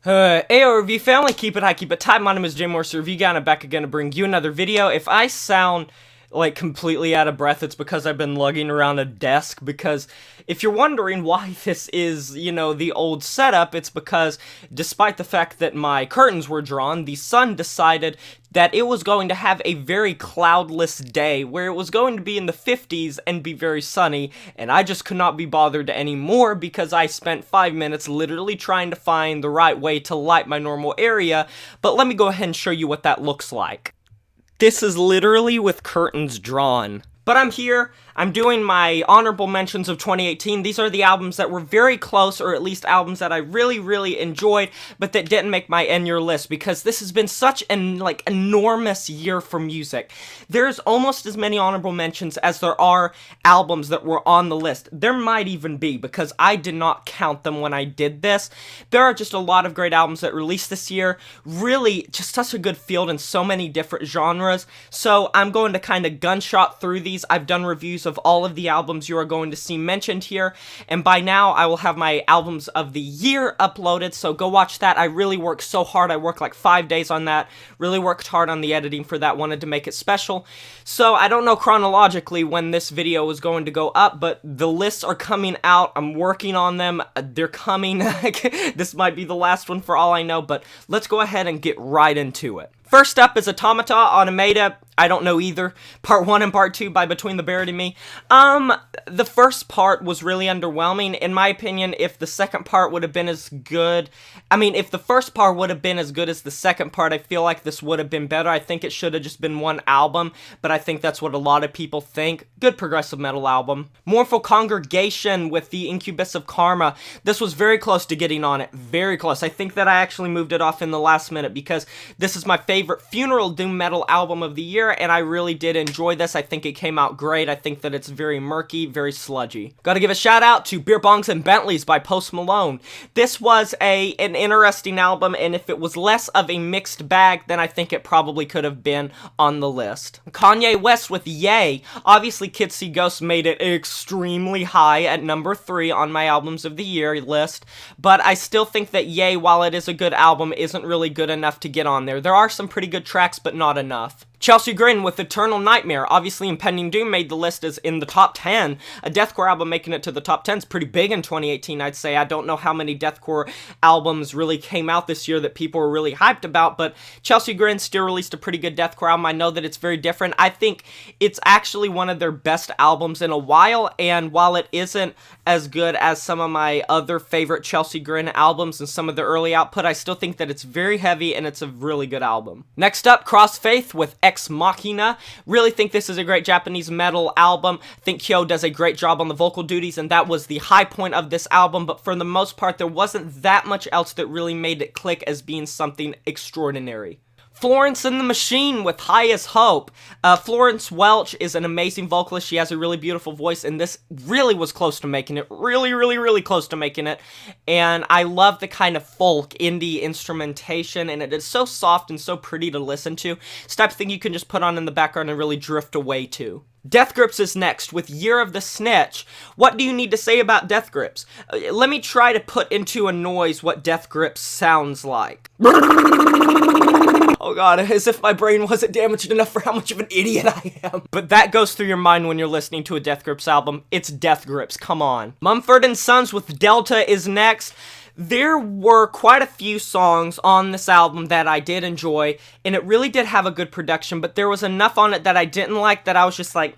Ayo Review family, keep it high, keep it tight. My name is Jay Morris, Review Guy, and I'm back again to bring you another video. If I sound like completely out of breath, it's because I've been lugging around a desk, because if you're wondering why this is, the old setup, it's because despite the fact that my curtains were drawn, the sun decided that it was going to have a very cloudless day where it was going to be in the 50s and be very sunny, and I just could not be bothered anymore because I spent 5 minutes literally trying to find the right way to light my normal area. But let me go ahead and show you what that looks like. This is literally with curtains drawn. But I'm here, I'm doing my honorable mentions of 2018. These are the albums that were very close, or at least albums that I really enjoyed, but that didn't make my end-year list, because this has been such an, enormous year for music. There's almost as many honorable mentions as there are albums that were on the list. There might even be, because I did not count them when I did this. There are just a lot of great albums that released this year. Really, just such a good field in so many different genres. So I'm going to kind of gunshot through these. I've done reviews of all of the albums you are going to see mentioned here, and by now I will have my albums of the year uploaded, so go watch that. I really worked so hard. I worked like 5 days on that, really worked hard on the editing for that, wanted to make it special. So I don't know chronologically when this video is going to go up, but the lists are coming out. I'm working on them. They're coming. This might be the last one for all I know, but let's go ahead and get right into it. First up is Automata, Automata, I don't know either, Part 1 and Part 2 by Between the Buried and Me. The first part was really underwhelming. In my opinion, if the second part would have been as good, if the first part would have been as good as the second part, I feel like this would have been better. I think it should have just been one album, but I think that's what a lot of people think. Good progressive metal album. Mournful Congregation with the Incubus of Karma. This was very close to getting on it, very close. I think that I actually moved it off in the last minute, because this is my favorite funeral doom metal album of the year, and I really did enjoy this. I think it came out great. I think that it's very murky, very sludgy. Gotta give a shout out to Beer Bongs and Bentleys by Post Malone. This was an interesting album, and if it was less of a mixed bag, then I think it probably could have been on the list. Kanye West with Yay. Obviously, Kids See Ghosts made it extremely high at number 3 on my albums of the year list, but I still think that Yay, while it is a good album, isn't really good enough to get on there. There are some pretty good tracks, but not enough. Chelsea Grin with Eternal Nightmare. Obviously, Impending Doom made the list as in the top 10. A deathcore album making it to the top 10 is pretty big in 2018, I'd say. I don't know how many deathcore albums really came out this year that people were really hyped about, but Chelsea Grin still released a pretty good deathcore album. I know that it's very different. I think it's actually one of their best albums in a while, and while it isn't as good as some of my other favorite Chelsea Grin albums and some of the early output, I still think that it's very heavy and it's a really good album. Next up, Crossfaith with Ex Machina. Really think this is a great Japanese metal album. I think Kyo does a great job on the vocal duties, and that was the high point of this album, but for the most part, there wasn't that much else that really made it click as being something extraordinary. Florence and the Machine with Highest Hope. Florence Welch is an amazing vocalist. She has a really beautiful voice, and this really was close to making it. Really close to making it. And I love the kind of folk indie instrumentation, and it is so soft and so pretty to listen to. It's the type of thing you can just put on in the background and really drift away to. Death Grips is next with Year of the Snitch. What do you need to say about Death Grips? Let me try to put into a noise what Death Grips sounds like. Oh god, as if my brain wasn't damaged enough for how much of an idiot I am. But that goes through your mind when you're listening to a Death Grips album. It's Death Grips, come on. Mumford Sons with Delta is next. There were quite a few songs on this album that I did enjoy, and it really did have a good production, but there was enough on it that I didn't like that I was just like,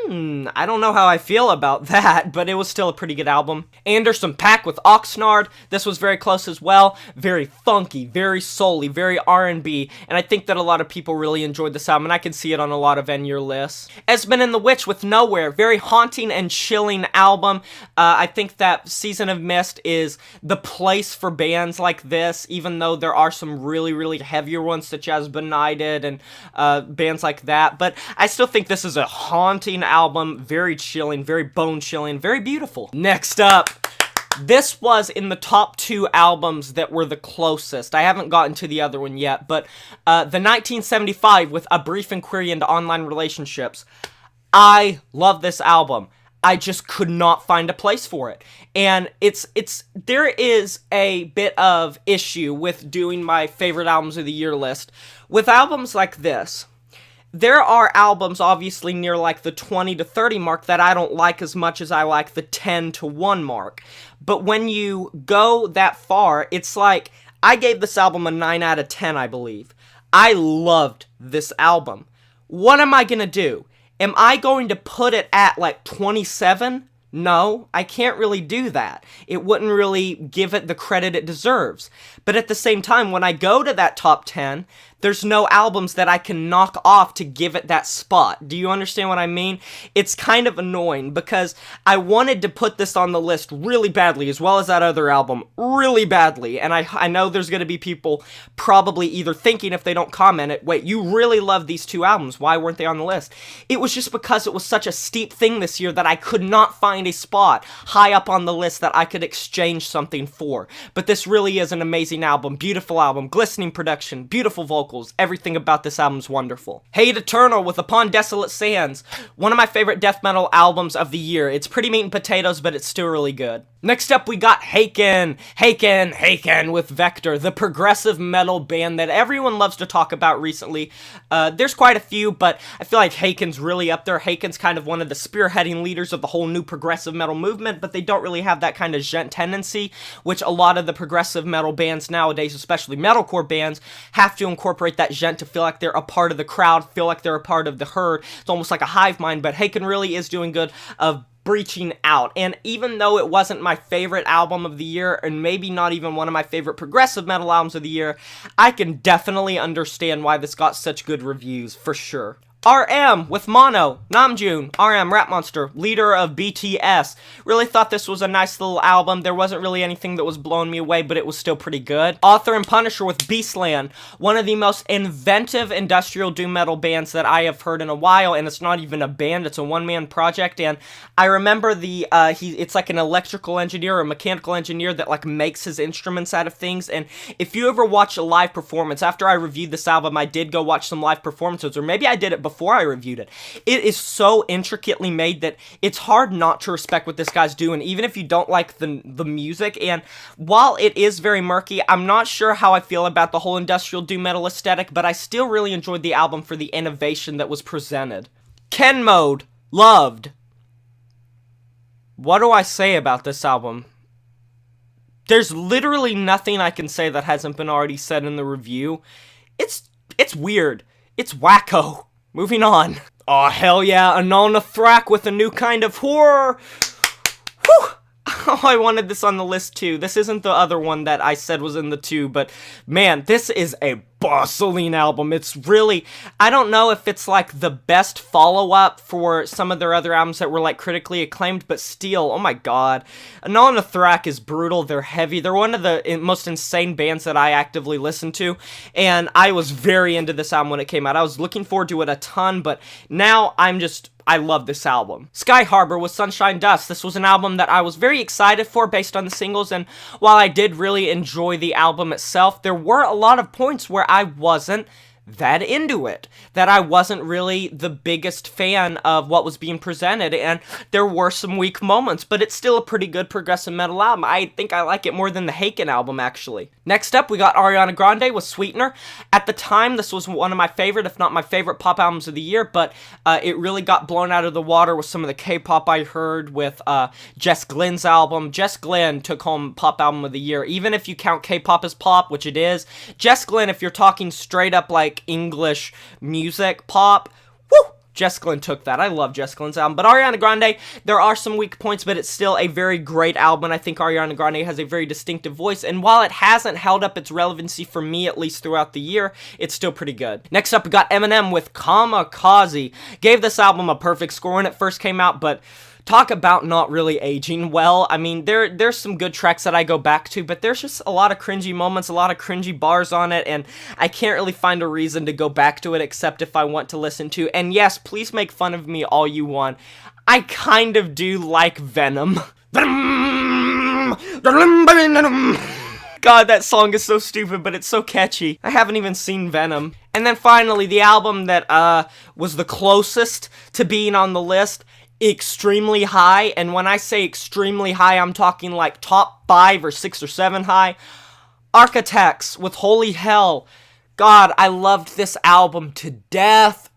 I don't know how I feel about that, but it was still a pretty good album. Anderson .Paak with Oxnard. This was very close as well. Very funky, very soul-y, very R&B, and I think that a lot of people really enjoyed this album, and I can see it on a lot of end-year lists. Esmond and the Witch with Nowhere. Very haunting and chilling album. I think that Season of Mist is the place for bands like this, even though there are some really heavier ones, such as Benighted and bands like that, but I still think this is a haunting album, very chilling, very bone-chilling, very beautiful. Next up, this was in the top 2 albums that were the closest. I haven't gotten to the other one yet, but the 1975 with A Brief Inquiry into Online Relationships. I love this album. I just could not find a place for it. And there is a bit of issue with doing my favorite albums of the year list. With albums like this, there are albums obviously near like the 20 to 30 mark that I don't like as much as I like the 10 to 1 mark. But when you go that far, it's like, I gave this album a 9 out of 10, I believe. I loved this album. What am I gonna do? Am I going to put it at like 27? No, I can't really do that. It wouldn't really give it the credit it deserves. But at the same time, when I go to that top 10, there's no albums that I can knock off to give it that spot. Do you understand what I mean? It's kind of annoying because I wanted to put this on the list really badly, as well as that other album really badly. And I know there's going to be people probably either thinking, if they don't comment it, wait, you really love these two albums, why weren't they on the list? It was just because it was such a steep thing this year that I could not find a spot high up on the list that I could exchange something for. But this really is an amazing album, beautiful album, glistening production, beautiful vocals. Everything about this album's wonderful. Hate Eternal with Upon Desolate Sands. One of my favorite death metal albums of the year. It's pretty meat and potatoes, but it's still really good. Next up, we got Haken with Vector, the progressive metal band that everyone loves to talk about recently. There's quite a few, but I feel like Haken's really up there. Haken's kind of one of the spearheading leaders of the whole new progressive metal movement, but they don't really have that kind of gent tendency, which a lot of the progressive metal bands nowadays, especially metalcore bands, have to incorporate that gent to feel like they're a part of the crowd, feel like they're a part of the herd. It's almost like a hive mind, but Haken really is doing good of breaching out. And even though it wasn't my favorite album of the year, and maybe not even one of my favorite progressive metal albums of the year, I can definitely understand why this got such good reviews, for sure. RM with Mono, Namjoon, RM, Rap Monster, leader of BTS. Really thought this was a nice little album. There wasn't really anything that was blowing me away, but it was still pretty good. Author and Punisher with Beastland, one of the most inventive industrial doom metal bands that I have heard in a while, and it's not even a band, it's a one-man project, and I remember it's like an electrical engineer or mechanical engineer that like makes his instruments out of things, and if you ever watch a live performance, after I reviewed this album, I did go watch some live performances, or maybe I did it before I reviewed it. It is so intricately made that it's hard not to respect what this guy's doing, even if you don't like the music. And while it is very murky, I'm not sure how I feel about the whole industrial doom metal aesthetic, but I still really enjoyed the album for the innovation that was presented. Ken Mode, loved. What do I say about this album? There's literally nothing I can say that hasn't been already said in the review. It's weird. It's wacko. Moving on. Aw, hell yeah, Anona Thrak with a new kind of horror. Whew! Oh, I wanted this on the list too. This isn't the other one that I said was in the 2, but man, this is a bustling album. It's really, I don't know if it's like the best follow-up for some of their other albums that were like critically acclaimed, but still, oh my god. Anona Thrak is brutal, they're heavy, they're one of the most insane bands that I actively listen to, and I was very into this album when it came out. I was looking forward to it a ton, but now I love this album. Sky Harbor with Sunshine Dust. This was an album that I was very excited for based on the singles, and while I did really enjoy the album itself, there were a lot of points where I wasn't that into it, that I wasn't really the biggest fan of what was being presented, and there were some weak moments, but it's still a pretty good progressive metal album. I think I like it more than the Haken album, actually. Next up, we got Ariana Grande with Sweetener. At the time, this was one of my favorite, if not my favorite pop albums of the year, but it really got blown out of the water with some of the K-pop I heard with Jess Glynne's album. Jess Glynne took home pop album of the year, even if you count K-pop as pop, which it is. Jess Glynne, if you're talking straight up like English music pop, woo! Jess Glynne took that. I love Jess Glynne's album. But Ariana Grande, there are some weak points, but it's still a very great album, and I think Ariana Grande has a very distinctive voice, and while it hasn't held up its relevancy for me, at least throughout the year, it's still pretty good. Next up, we got Eminem with Kamikaze. Gave this album a perfect score when it first came out, but talk about not really aging well. I mean, there's some good tracks that I go back to, but there's just a lot of cringy moments, a lot of cringy bars on it, and I can't really find a reason to go back to it except if I want to listen to. And yes, please make fun of me all you want. I kind of do like Venom. God, that song is so stupid, but it's so catchy. I haven't even seen Venom. And then finally, the album that was the closest to being on the list, extremely high, and when I say extremely high, I'm talking like top 5 or 6 or 7 high. Architects with Holy Hell. God, I loved this album to death.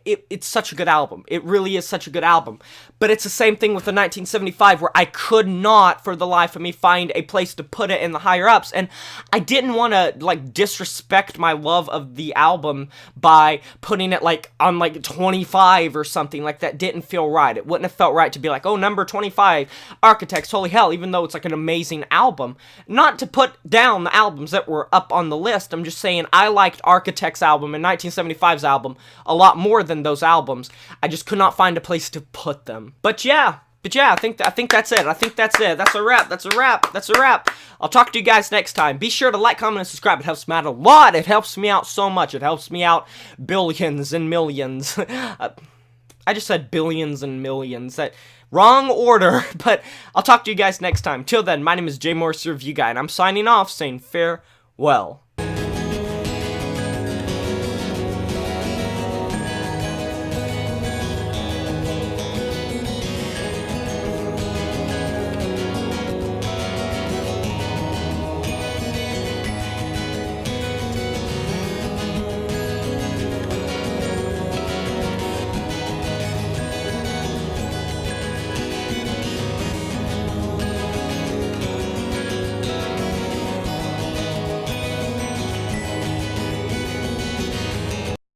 It's such a good album. It really is such a good album. But it's the same thing with the 1975, where I could not, for the life of me, find a place to put it in the higher ups. And I didn't want to, like, disrespect my love of the album by putting it, like, on, like, 25 or something. Like, that didn't feel right. It wouldn't have felt right to be like, oh, number 25, Architects, Holy Hell, even though it's, like, an amazing album. Not to put down the albums that were up on the list. I'm just saying I liked Architects' album and 1975's album a lot more than those albums. I just could not find a place to put them. But yeah, I think that's it. That's a wrap. I'll talk to you guys next time. Be sure to like, comment, and subscribe. It helps me out a lot. It helps me out so much. It helps me out billions and millions. I just said billions and millions. That wrong order. But I'll talk to you guys next time. Till then, my name is Morris, Review Guy, and I'm signing off saying farewell.